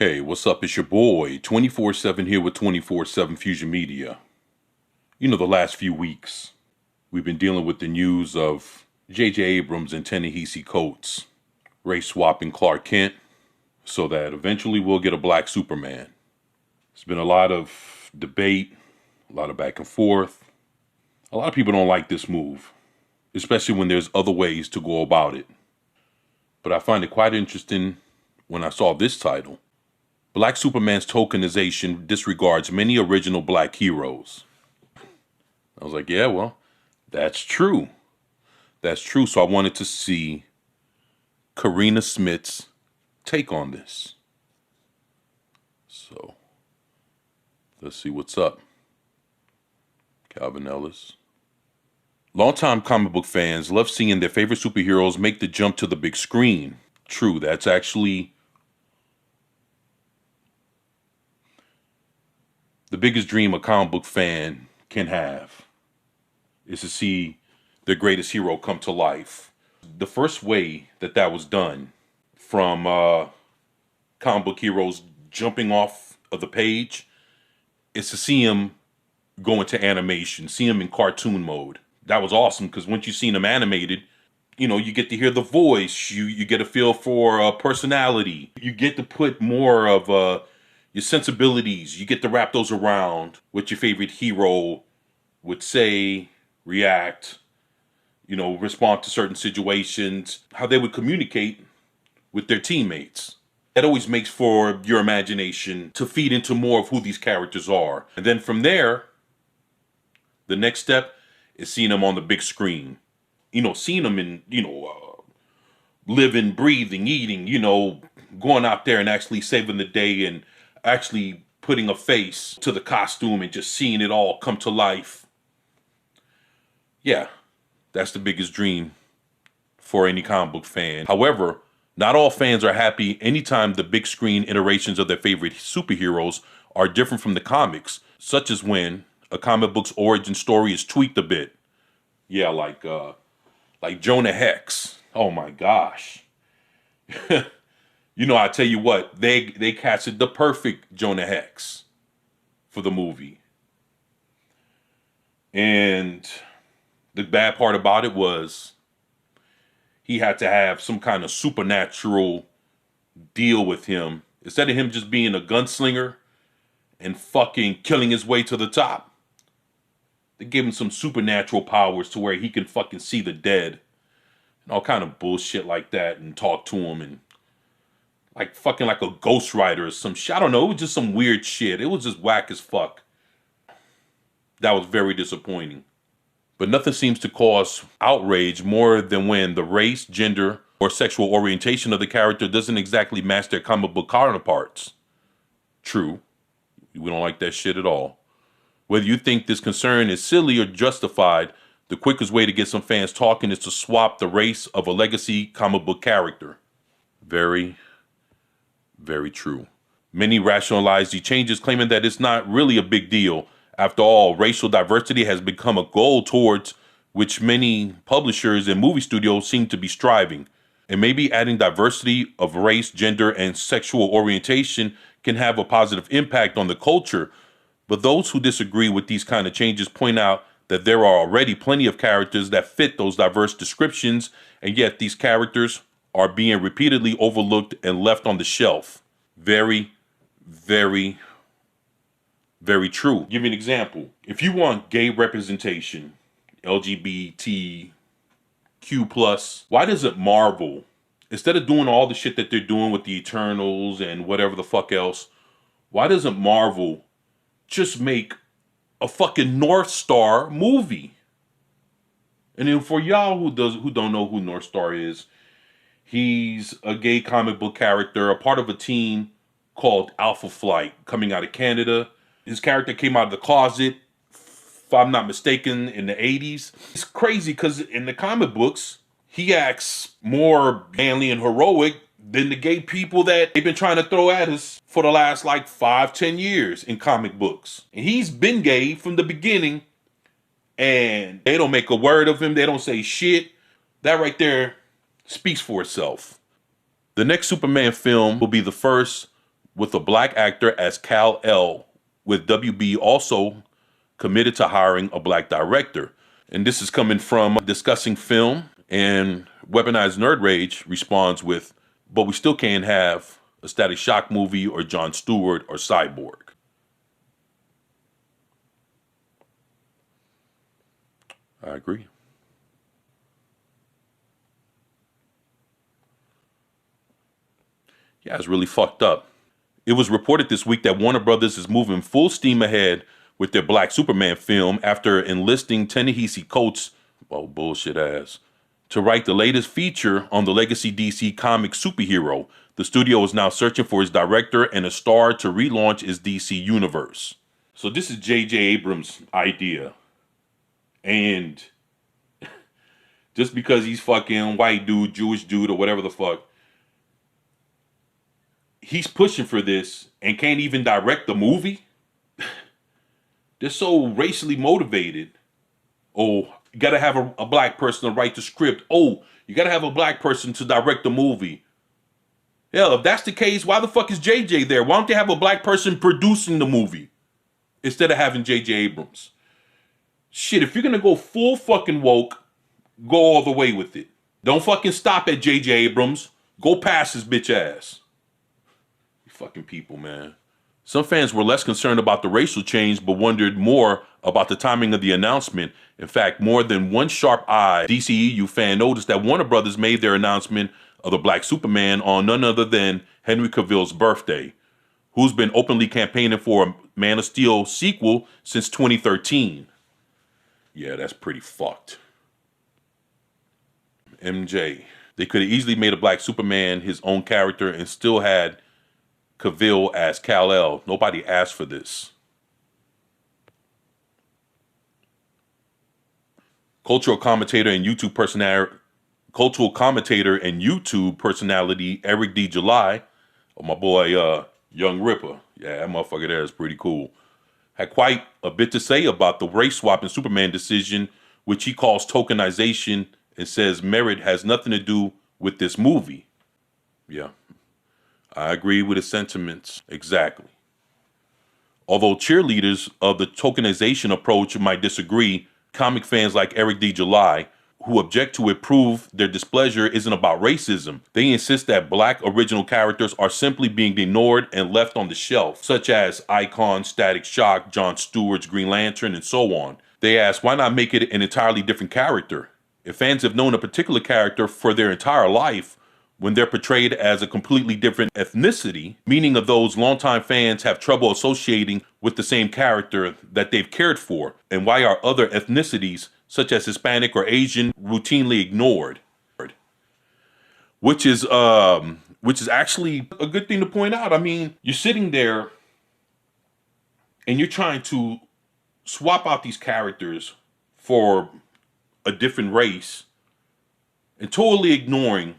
Hey, what's up? It's your boy, 24/7 here with 24/7 Fusion Media. You know, the last few weeks, we've been dealing with the news of J.J. Abrams and Ta-Nehisi Coates race swapping Clark Kent so that eventually we'll get a black Superman. There's been a lot of debate, a lot of back and forth. A lot of people don't like this move, especially when there's other ways to go about it. But I find it quite interesting when I saw this title. Black Superman's tokenization disregards many original black heroes. I was like, yeah, well, that's true. That's true. So I wanted to see Karina Smith's take on this. So let's see what's up. Calvin Ellis. Longtime comic book fans love seeing their favorite superheroes make the jump to the big screen. True, that's actually the biggest dream a comic book fan can have, is to see their greatest hero come to life. The first way that was done, from comic book heroes jumping off of the page, is to see him go into animation, see him in cartoon mode. That was awesome, because once you've seen him animated, you know, you get to hear the voice, you get a feel for personality, you get to put more of your sensibilities, you get to wrap those around what your favorite hero would say, react, you know, respond to certain situations, how they would communicate with their teammates. That always makes for your imagination to feed into more of who these characters are. And then from there, the next step is seeing them on the big screen. You know, seeing them in, living, breathing, eating, going out there and actually saving the day and actually putting a face to the costume and just seeing it all come to life. Yeah, that's the biggest dream for any comic book fan. However, not all fans are happy anytime the big screen iterations of their favorite superheroes are different from the comics, such as when a comic book's origin story is tweaked a bit. Yeah, like Jonah Hex. Oh my gosh. I tell you what, they casted the perfect Jonah Hex for the movie. And the bad part about it was he had to have some kind of supernatural deal with him. Instead of him just being a gunslinger and fucking killing his way to the top, they gave him some supernatural powers to where he can fucking see the dead and all kind of bullshit like that and talk to him and like fucking like a ghost rider or some shit. I don't know. It was just some weird shit. It was just whack as fuck. That was very disappointing. But nothing seems to cause outrage more than when the race, gender, or sexual orientation of the character doesn't exactly match their comic book counterparts. True. We don't like that shit at all. Whether you think this concern is silly or justified, the quickest way to get some fans talking is to swap the race of a legacy comic book character. Very, very true. Many rationalize the changes, claiming that it's not really a big deal. After all, racial diversity has become a goal towards which many publishers and movie studios seem to be striving. And maybe adding diversity of race, gender, and sexual orientation can have a positive impact on the culture. But those who disagree with these kind of changes point out that there are already plenty of characters that fit those diverse descriptions, and yet these characters are being repeatedly overlooked and left on the shelf. Very, very, very true. Give you an example. If you want gay representation, LGBTQ+, why doesn't Marvel, instead of doing all the shit that they're doing with the Eternals and whatever the fuck else, why doesn't Marvel just make a fucking North Star movie? And then for y'all who don't know who North Star is, he's a gay comic book character, a part of a team called Alpha Flight, coming out of Canada. His character came out of the closet, if I'm not mistaken, in the 80s. It's crazy because in the comic books, he acts more manly and heroic than the gay people that they've been trying to throw at us for the last like 5-10 years in comic books. And he's been gay from the beginning, and they don't make a word of him. They don't say shit. That right there speaks for itself. The next Superman film will be the first with a black actor as Kal-El, with WB also committed to hiring a black director. And this is coming from Discussing Film, and Weaponized Nerd Rage responds with, but we still can't have a Static Shock movie or Jon Stewart or Cyborg. I agree. Yeah, it's really fucked up. It was reported this week that Warner Brothers is moving full steam ahead with their Black Superman film after enlisting Ta-Nehisi Coates, well, bullshit ass, to write the latest feature on the legacy DC comic superhero. The studio is now searching for his director and a star to relaunch its DC universe. So this is J.J. Abrams' idea. And just because he's fucking white dude, Jewish dude, or whatever the fuck, he's pushing for this and can't even direct the movie. They're so racially motivated. Oh, you gotta have a black person to write the script. Oh, you gotta have a black person to direct the movie. Hell, if that's the case, why the fuck is JJ there? Why don't they have a black person producing the movie instead of having JJ Abrams? Shit, if you're gonna go full fucking woke, go all the way with it. Don't fucking stop at JJ Abrams. Go past his bitch ass. You fucking people, man. Some fans were less concerned about the racial change, but wondered more about the timing of the announcement. In fact, more than one sharp-eyed DCEU fan noticed that Warner Brothers made their announcement of the Black Superman on none other than Henry Cavill's birthday, who's been openly campaigning for a Man of Steel sequel since 2013. Yeah, that's pretty fucked. MJ. They could have easily made a Black Superman his own character and still had Cavill as Kal-El. Nobody asked for this. Cultural commentator and YouTube personality Eric D. July, oh, my boy Young Ripper, yeah, that motherfucker there is pretty cool, had quite a bit to say about the race swapping Superman decision, which he calls tokenization, and says merit has nothing to do with this movie. Yeah, I agree with his sentiments, exactly. Although cheerleaders of the tokenization approach might disagree, comic fans like Eric D. July, who object to it, prove their displeasure isn't about racism. They insist that black original characters are simply being ignored and left on the shelf, such as Icon, Static Shock, Jon Stewart's Green Lantern, and so on. They ask, why not make it an entirely different character? If fans have known a particular character for their entire life, when they're portrayed as a completely different ethnicity, meaning of those longtime fans have trouble associating with the same character that they've cared for, and why are other ethnicities, such as Hispanic or Asian, routinely ignored? Which is actually a good thing to point out. I mean, you're sitting there and you're trying to swap out these characters for a different race and totally ignoring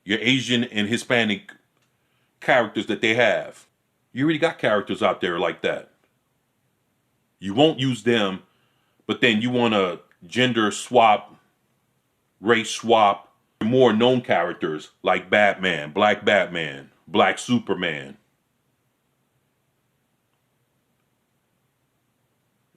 your Asian and Hispanic characters that they have. You already got characters out there like that. You won't use them, but then you want to gender swap, race swap, more known characters like Batman, Black Superman.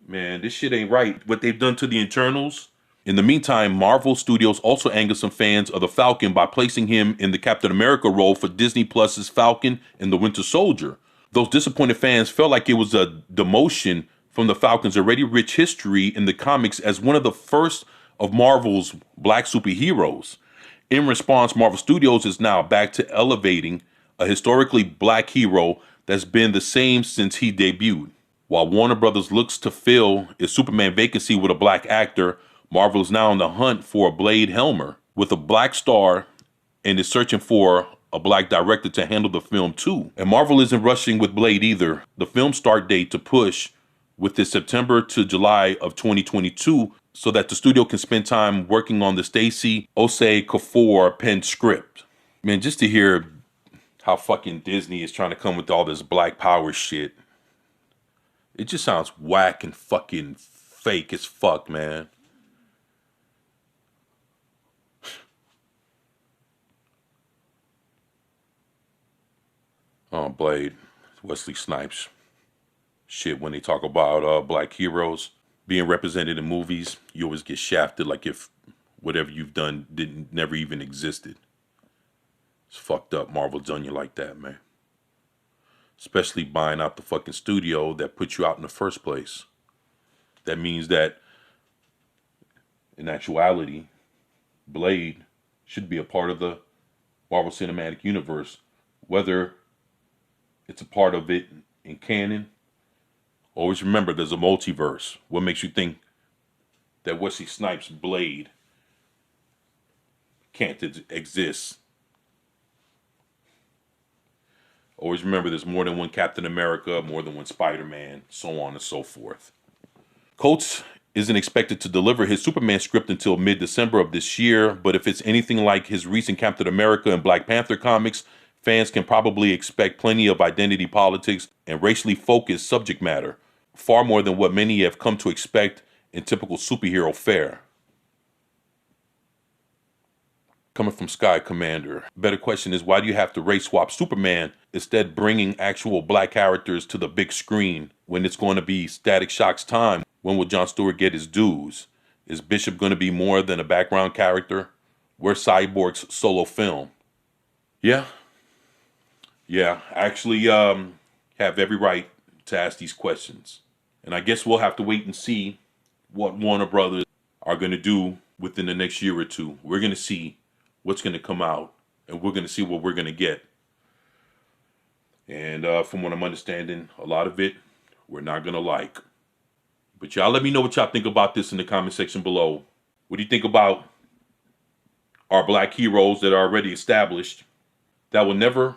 Man, this shit ain't right. What they've done to the Eternals. In the meantime, Marvel Studios also angered some fans of the Falcon by placing him in the Captain America role for Disney Plus's Falcon and the Winter Soldier. Those disappointed fans felt like it was a demotion from the Falcon's already rich history in the comics as one of the first of Marvel's black superheroes. In response, Marvel Studios is now back to elevating a historically black hero that's been the same since he debuted. While Warner Brothers looks to fill its Superman vacancy with a black actor, Marvel is now on the hunt for a Blade Helmer with a black star and is searching for a black director to handle the film too. And Marvel isn't rushing with Blade either. The film start date to push with this September to July of 2022 so that the studio can spend time working on the Stacey Osei Kaffour penned script. Man, just to hear how fucking Disney is trying to come with all this black power shit, it just sounds whack and fucking fake as fuck, man. Blade, Wesley Snipes. Shit, when they talk about black heroes being represented in movies, you always get shafted like if whatever you've done never even existed. It's fucked up. Marvel done you like that, man. Especially buying out the fucking studio that put you out in the first place. That means that, in actuality, Blade should be a part of the Marvel Cinematic Universe. Whether it's a part of it in canon, always remember there's a multiverse. What makes you think that Wesley Snipes' Blade can't exist? Always remember there's more than one Captain America, more than one Spider-Man, so on and so forth. Coates isn't expected to deliver his Superman script until mid-December of this year, but if it's anything like his recent Captain America and Black Panther comics, fans can probably expect plenty of identity politics and racially focused subject matter, far more than what many have come to expect in typical superhero fare. Coming from Sky Commander, better question is, why do you have to race swap Superman instead bringing actual black characters to the big screen when it's going to be Static Shock's time? When will Jon Stewart get his dues? Is Bishop going to be more than a background character? Where's Cyborg's solo film? Yeah, I actually have every right to ask these questions. And I guess we'll have to wait and see what Warner Brothers are going to do within the next year or two. We're going to see what's going to come out, and we're going to see what we're going to get. And from what I'm understanding, a lot of it we're not going to like. But y'all let me know what y'all think about this in the comment section below. What do you think about our black heroes that are already established that will never,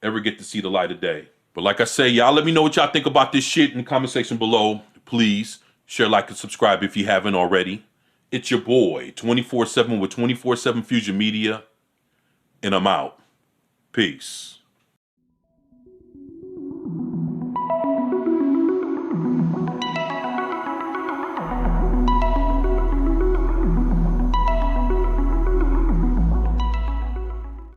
ever get to see the light of day? But like I say, y'all let me know what y'all think about this shit in the comment section below. Please share, like, and subscribe if you haven't already. It's your boy, 24/7 with 24/7 Fusion Media, and I'm out. Peace.